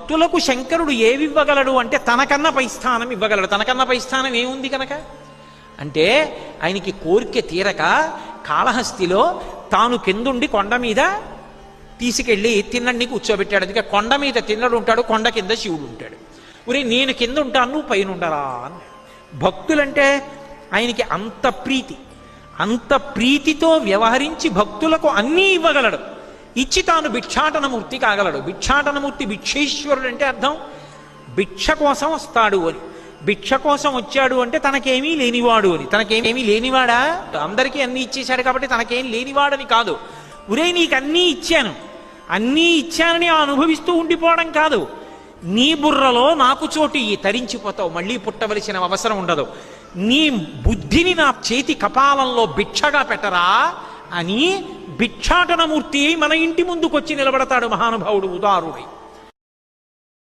భక్తులకు శంకరుడు ఏవివ్వగలడు అంటే తనకన్నా పై స్థానం ఇవ్వగలడు. తనకన్నా పై స్థానం ఏముంది కనుక అంటే ఆయనకి కోరిక తీరక కాళహస్తిలో తాను కిందుండి కొండ మీద తీసుకెళ్ళి తిన్నడిని కూర్చోబెట్టాడు. అందుకే కొండ మీద తిన్నడు ఉంటాడు, కొండ కింద శివుడు ఉంటాడు. ఉరే నేను కింద ఉంటాను, నువ్వు పైన ఉండరా అన్నాడు. భక్తులంటే ఆయనకి అంత ప్రీతి, అంత ప్రీతితో వ్యవహరించి భక్తులకు అన్నీ ఇవ్వగలడు. ఇచ్చి తాను భిక్షాటనమూర్తి కాగలడు. భిక్షాటనమూర్తి భిక్షేశ్వరుడు అంటే అర్థం భిక్ష కోసం వస్తాడు అని. భిక్ష కోసం వచ్చాడు అంటే తనకేమీ లేనివాడు అని. తనకేమీ లేనివాడా? అందరికీ అన్నీ ఇచ్చేశాడు కాబట్టి తనకేం లేనివాడని కాదు. ఉరే నీకు అన్నీ ఇచ్చాను, అన్నీ ఇచ్చానని అనుభవిస్తూ ఉండిపోవడం కాదు. నీ బుర్రలో నాకు చోటు తరించిపోతావు, మళ్ళీ పుట్టవలసిన అవసరం ఉండదు. నీ బుద్ధిని నా చేతి కపాలంలో భిక్షగా పెట్టరా అని భిక్షాటనమూర్తి మన ఇంటి ముందుకొచ్చి నిలబడతాడు మహానుభావుడు ఉదారుడై.